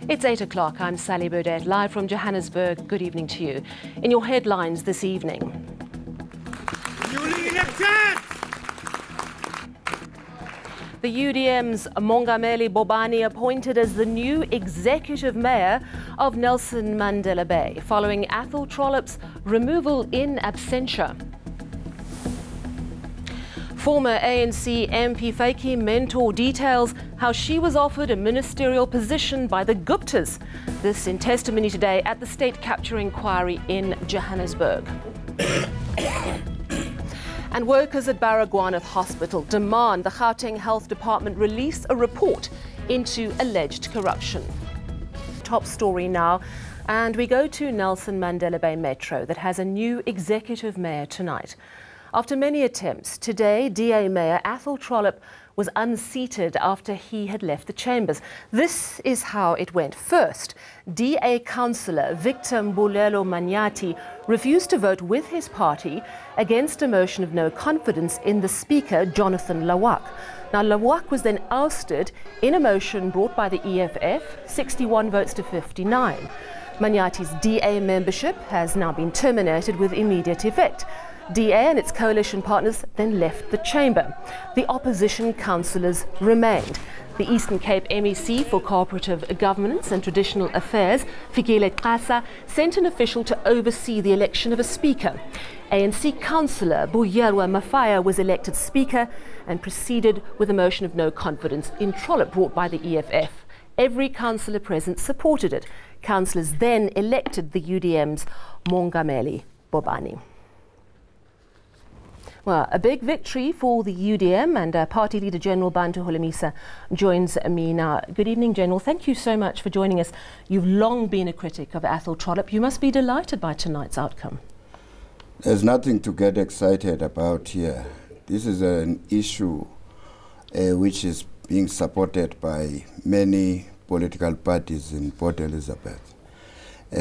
It's 8 o'clock. I'm Sally Burdett, live from Johannesburg. Good evening to you. In your headlines this evening. The UDM's Mongameli Bobani appointed as the new executive mayor of Nelson Mandela Bay, following Athol Trollip's removal in absentia. Former ANC MP Vytjie Mentor details how she was offered a ministerial position by the Guptas. This in testimony today at the state capture inquiry in Johannesburg. And workers at Baragwanath Hospital demand the Gauteng Health Department release a report into alleged corruption. Top story now, and we go to Nelson Mandela Bay Metro that has a new executive mayor tonight. After many attempts, today DA Mayor Athol Trollip was unseated after he had left the chambers. This is how it went. First, DA councillor Victor Manyati refused to vote with his party against a motion of no confidence in the Speaker, Jonathan Lawak. Now, Lawak was then ousted in a motion brought by the EFF, 61 votes to 59. Manyati's DA membership has now been terminated with immediate effect. DA and its coalition partners then left the chamber. The opposition councillors remained. The Eastern Cape MEC for Cooperative Governance and Traditional Affairs, Fikile Xasa, sent an official to oversee the election of a speaker. ANC councillor Buyelwa Mafaya was elected speaker and proceeded with a motion of no confidence in Trollope brought by the EFF. Every councillor present supported it. Councillors then elected the UDM's Mongameli Bobani. Well, a big victory for the UDM, and Party Leader General Bantu Holomisa joins me now. Good evening, General. Thank you so much for joining us. You've long been a critic of Athol Trollip. You must be delighted by tonight's outcome. There's nothing to get excited about here. This is an issue which is being supported by many political parties in Port Elizabeth.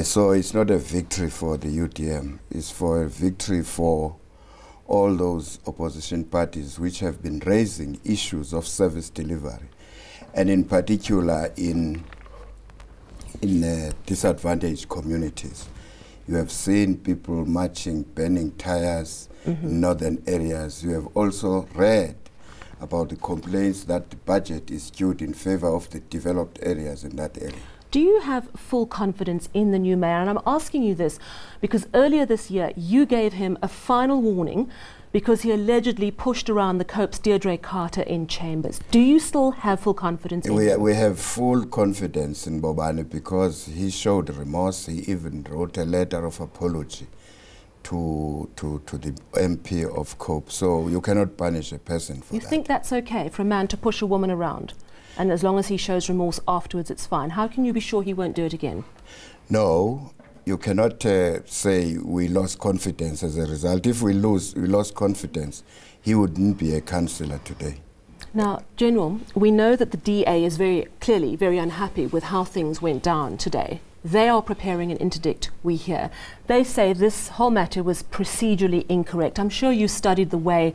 So it's not a victory for the UDM. It's for a victory for all those opposition parties which have been raising issues of service delivery, and in particular in disadvantaged communities. You have seen people marching, burning tires in northern areas. You have also read about the complaints that the budget is skewed in favor of the developed areas in that area. Do you have full confidence in the new mayor? And I'm asking you this because earlier this year you gave him a final warning because he allegedly pushed around the Cope's Deirdre Carter in chambers. Do you still have full confidence in him? We have full confidence in Bobani because he showed remorse. He even wrote a letter of apology to the MP of Cope. So you cannot punish a person for that. You think that's okay for a man to push a woman around? And as long as he shows remorse afterwards, it's fine. How can you be sure he won't do it again? No, you cannot say we lost confidence as a result. If we lost confidence, he wouldn't be a councillor today. Now, General, we know that the DA is very clearly very unhappy with how things went down today. They are preparing an interdict, we hear. They say this whole matter was procedurally incorrect. I'm sure you studied the way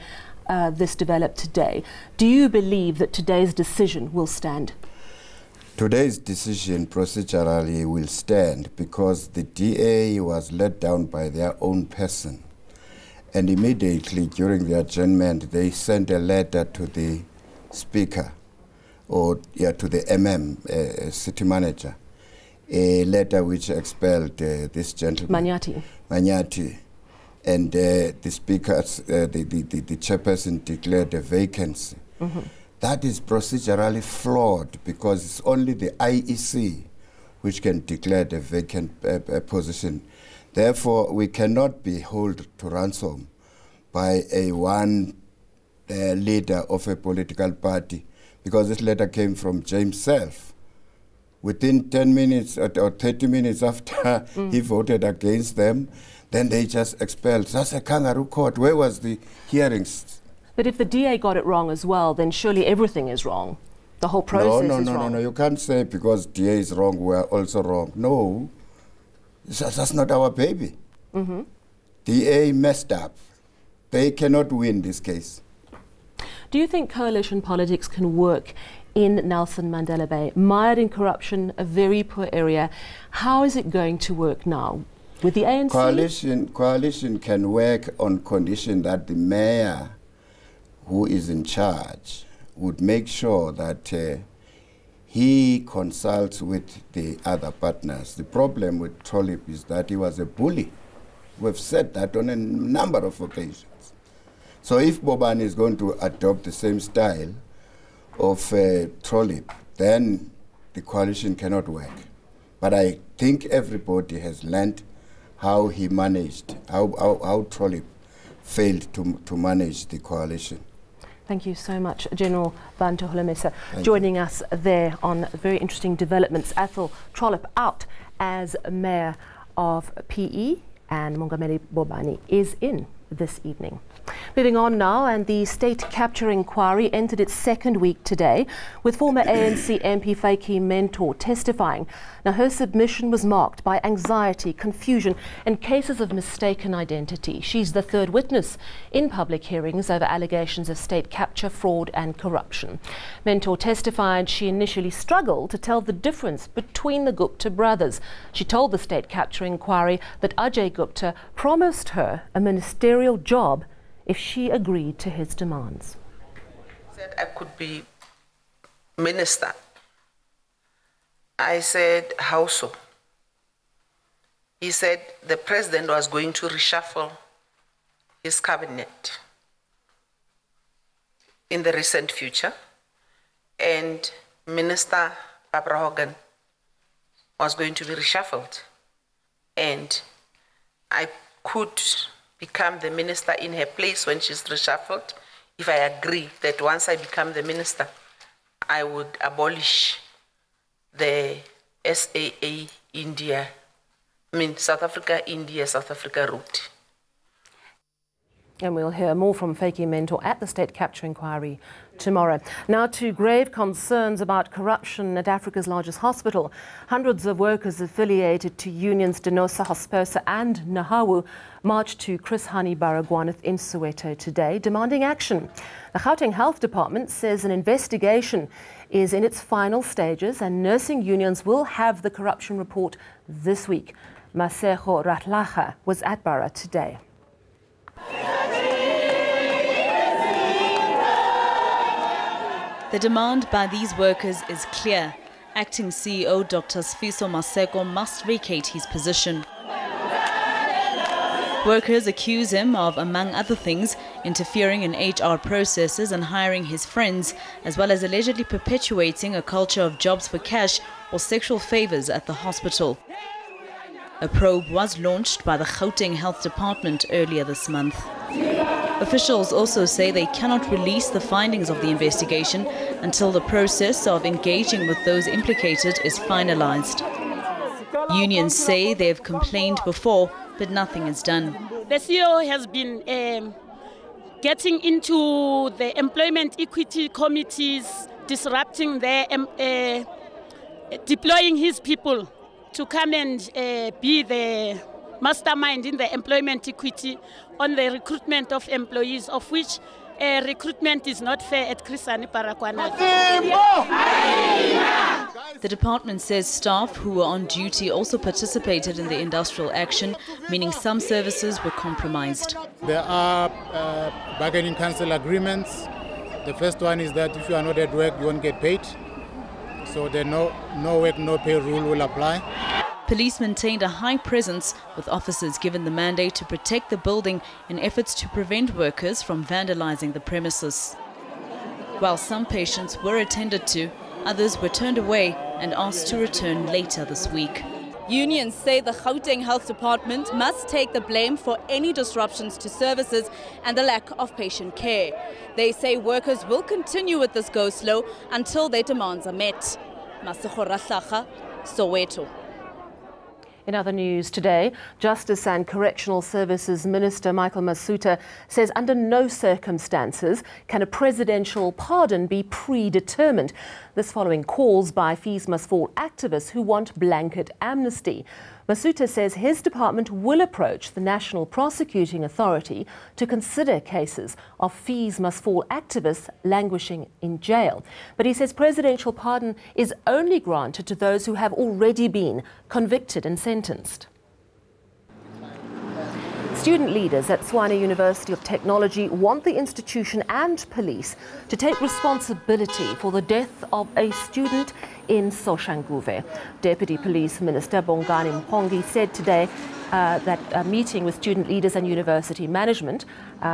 this developed today. Do you believe that today's decision will stand? Today's decision procedurally will stand because the DA was let down by their own person. And immediately during the adjournment, they sent a letter to the Speaker, or to the city manager, a letter which expelled this gentleman. Manyati. And the Speaker, the chairperson declared a vacancy. That is procedurally flawed because it's only the IEC which can declare the vacant position. Therefore, we cannot be held to ransom by one leader of a political party because this letter came from James Self. Within 10 minutes or 30 minutes after he voted against them, then they just expelled. That's a kangaroo court. Where was the hearings? But if the DA got it wrong as well, then surely everything is wrong. The whole process is wrong. No. You can't say because DA is wrong, we are also wrong. No, that's not our baby. DA messed up. They cannot win this case. Do you think coalition politics can work in Nelson Mandela Bay, mired in corruption, a very poor area. How is it going to work now with the ANC? Coalition can work on condition that the mayor who is in charge would make sure that he consults with the other partners. The problem with Trollope is that he was a bully. We've said that on a number of occasions. So if Bobani is going to adopt the same style of Trollope, then the coalition cannot work. But I think everybody has learned how he managed, how Trollope failed to manage the coalition. Thank you so much, General Bantu Holomesa, joining us there on very interesting developments. Athol Trollip out as mayor of PE, and Mongameli Bobani is in this evening. Moving on now, and the state capture inquiry entered its second week today, with former ANC MP Vytjie Mentor testifying. Now, her submission was marked by anxiety, confusion, and cases of mistaken identity. She's the third witness in public hearings over allegations of state capture, fraud, and corruption. Mentor testified she initially struggled to tell the difference between the Gupta brothers. She told the state capture inquiry that Ajay Gupta promised her a ministerial job if she agreed to his demands. He said I could be minister. I said, how so? He said the president was going to reshuffle his cabinet in the recent future, and Minister Barbara Hogan was going to be reshuffled, and I could become the minister in her place when she's reshuffled if I agree that once I become the minister, I would abolish the SAA India, South Africa, India, South Africa route. And we'll hear more from Vytjie Mentor at the state capture inquiry tomorrow. Now to grave concerns about corruption at Africa's largest hospital. Hundreds of workers affiliated to unions Denosa, Hospersa and Nahawu marched to Chris Hani Baragwanath in Soweto today, demanding action. The Gauteng Health Department says an investigation is in its final stages and nursing unions will have the corruption report this week. Masego Ratlacha was at Bara today. The demand by these workers is clear. Acting CEO Dr. Sfiso Maseko must vacate his position. Workers accuse him of, among other things, interfering in HR processes and hiring his friends, as well as allegedly perpetuating a culture of jobs for cash or sexual favors at the hospital. A probe was launched by the Gauteng Health Department earlier this month. Officials also say they cannot release the findings of the investigation until the process of engaging with those implicated is finalized. Unions say they have complained before, but nothing is done. The CEO has been getting into the employment equity committees, disrupting their, deploying his people to come and be the mastermind in the employment equity on the recruitment of employees, of which recruitment is not fair at Chris Hani Baragwanath. The department says staff who were on duty also participated in the industrial action, meaning some services were compromised. There are bargaining council agreements. The first one is that if you are not at work, you won't get paid. So the no work, no pay rule will apply. Police maintained a high presence, with officers given the mandate to protect the building in efforts to prevent workers from vandalizing the premises. While some patients were attended to, others were turned away and asked to return later this week. Unions say the Gauteng Health Department must take the blame for any disruptions to services and the lack of patient care. They say workers will continue with this go-slow until their demands are met. Masego Ratlacha, Soweto. In other news today, Justice and Correctional Services Minister Michael Masuta says under no circumstances can a presidential pardon be predetermined. This following calls by Fees Must Fall activists who want blanket amnesty. Masuta says his department will approach the National Prosecuting Authority to consider cases of fees must fall activists languishing in jail. But he says presidential pardon is only granted to those who have already been convicted and sentenced. Student leaders at Tshwane University of Technology want the institution and police to take responsibility for the death of a student in Soshanguve. Deputy Police Minister Bongani said today that a meeting with student leaders and university management,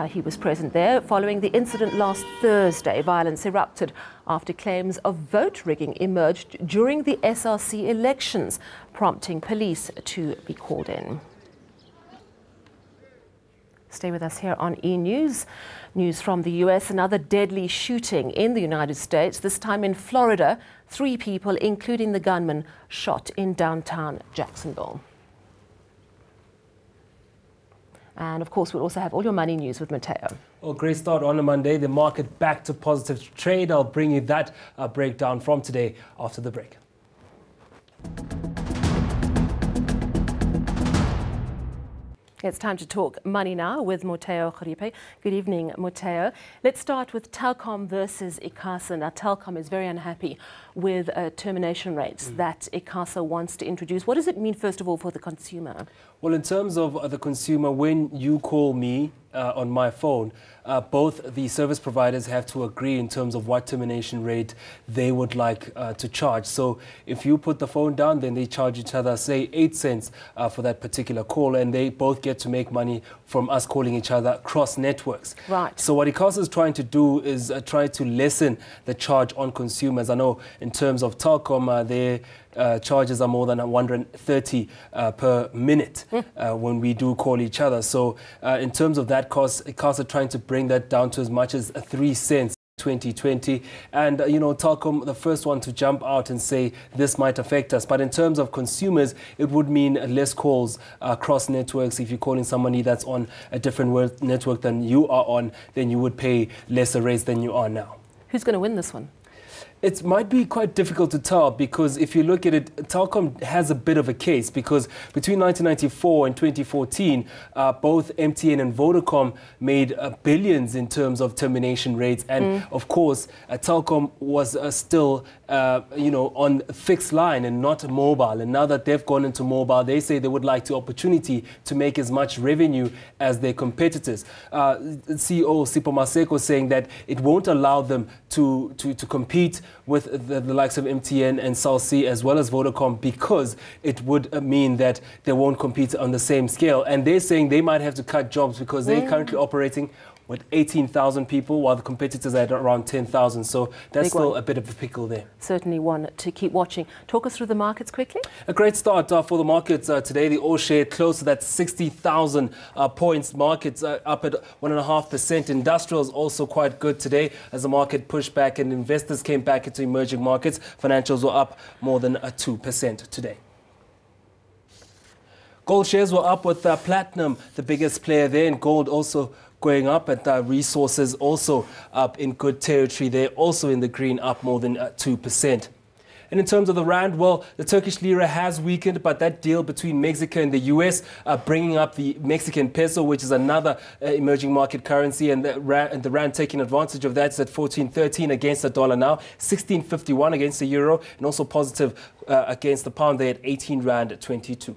he was present there following the incident last Thursday. Violence erupted after claims of vote rigging emerged during the SRC elections, prompting police to be called in. Stay with us here on eNews. News from the US, another deadly shooting in the United States, this time in Florida. 3 people, including the gunman, shot in downtown Jacksonville. And of course, we'll also have all your money news with Mateo. Well, great start on a Monday. The market back to positive trade. I'll bring you that breakdown from today after the break. It's time to talk money now with Moteo Kharipe. Good evening, Moteo. Let's start with Telkom versus ICASA. Now, Telkom is very unhappy with termination rates that ICASA wants to introduce. What does it mean, first of all, for the consumer? Well, in terms of the consumer, when you call me on my phone, both the service providers have to agree in terms of what termination rate they would like to charge. So if you put the phone down, then they charge each other, say, 8 cents for that particular call, and they both get to make money from us calling each other across networks. Right. So what ICASA is trying to do is try to lessen the charge on consumers. I know in terms of Telkom, their charges are more than 130 per minute when we do call each other. So in terms of that cost, ICASA trying to bring that down to as much as 3 cents. 2020, and you know, Telkom, the first one to jump out and say this might affect us. But in terms of consumers, it would mean less calls across networks. If you're calling somebody that's on a different network than you are on, then you would pay lesser rates than you are now. Who's going to win this one? It might be quite difficult to tell, because if you look at it, Telkom has a bit of a case, because between 1994 and 2014, both MTN and Vodacom made billions in terms of termination rates. And of course, Telkom was still, you know, on fixed line and not mobile. And now that they've gone into mobile, they say they would like the opportunity to make as much revenue as their competitors. CEO Sipho Maseko saying that it won't allow them to compete with the likes of MTN and Cell C as well as Vodacom, because it would mean that they won't compete on the same scale. And they're saying they might have to cut jobs, because they're currently operating with 18,000 people, while the competitors are at around 10,000. So that's still a bit of a pickle there. Certainly one to keep watching. Talk us through the markets quickly. A great start for the markets today. The all share close to that 60,000 points. Markets up at 1.5%. Industrials also quite good today as the market pushed back and investors came back into emerging markets. Financials were up more than 2% today. Gold shares were up, with platinum the biggest player there, and gold also going up, and resources also up in good territory. They're also in the green, up more than 2%. And in terms of the rand, well, the Turkish lira has weakened, but that deal between Mexico and the US bringing up the Mexican peso, which is another emerging market currency, and the rand taking advantage of that is at 14.13 against the dollar now, 16.51 against the euro, and also positive against the pound there at 18 rand 22.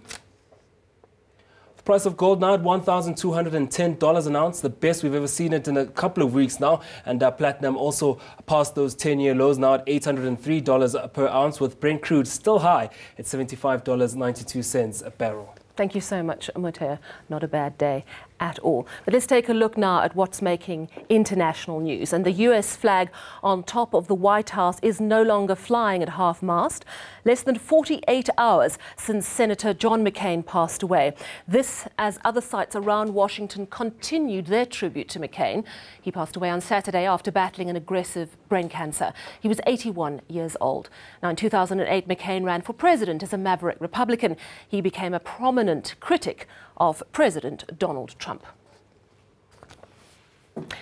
Price of gold now at $1,210 an ounce, the best we've ever seen it in a couple of weeks now. And platinum also past those 10-year lows now at $803 per ounce, with Brent crude still high at $75.92 a barrel. Thank you so much, Moteo. Not a bad day at all. But let's take a look now at what's making international news. And the US flag on top of the White House is no longer flying at half-mast, less than 48 hours since Senator John McCain passed away. This as other sites around Washington continued their tribute to McCain. He passed away on Saturday after battling an aggressive brain cancer. He was 81 years old. Now, in 2008, McCain ran for president as a maverick Republican. He became a prominent critic of President Donald Trump.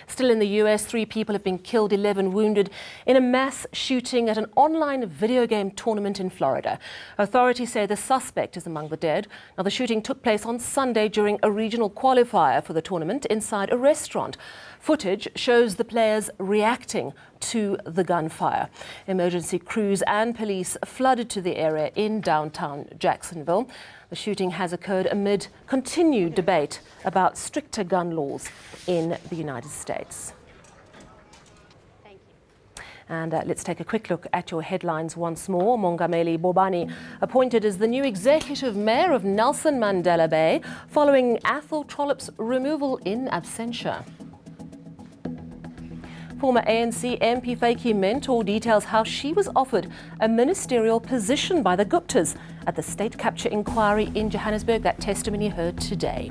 Still in the US, 3 people have been killed, 11 wounded in a mass shooting at an online video game tournament in Florida. Authorities say the suspect is among the dead. Now, the shooting took place on Sunday during a regional qualifier for the tournament inside a restaurant. Footage shows the players reacting to the gunfire. Emergency crews and police flooded to the area in downtown Jacksonville. The shooting has occurred amid continued debate about stricter gun laws in the United States. Thank you. And let's take a quick look at your headlines once more. Mongameli Bobani appointed as the new executive mayor of Nelson Mandela Bay following Athol Trollip's removal in absentia. Former ANC MP Vytjie Mentor details how she was offered a ministerial position by the Guptas at the state capture inquiry in Johannesburg. That testimony heard today.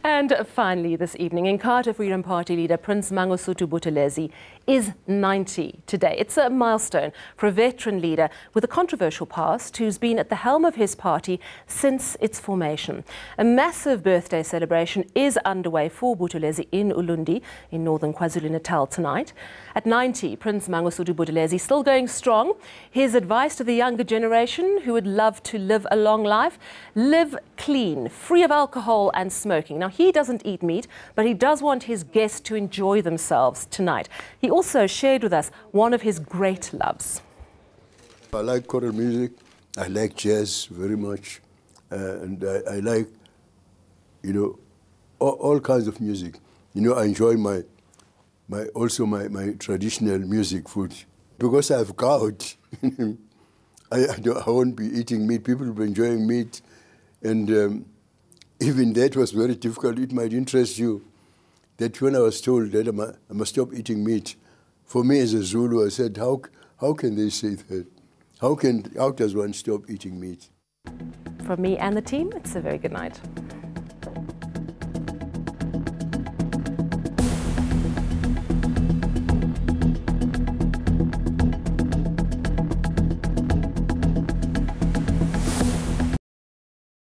And finally this evening, Inkatha Freedom Party leader Prince Mangosuthu Buthelezi is 90 today. It's a milestone for a veteran leader with a controversial past who's been at the helm of his party since its formation. A massive birthday celebration is underway for Buthelezi in Ulundi in northern KwaZulu-Natal tonight. At 90, Prince Mangosuthu Buthelezi still going strong. His advice to the younger generation who would love to live a long life: live clean, free of alcohol and smoking. Now, he doesn't eat meat, but he does want his guests to enjoy themselves tonight. He also shared with us one of his great loves. I like choral music, I like jazz very much, and I like, you know, all kinds of music. You know, I enjoy my traditional music food. Because I have gout, I won't be eating meat. People will be enjoying meat, and even that was very difficult. It might interest you that when I was told that I must stop eating meat, for me as a Zulu, I said, how can they say that? How does one stop eating meat? From me and the team, it's a very good night.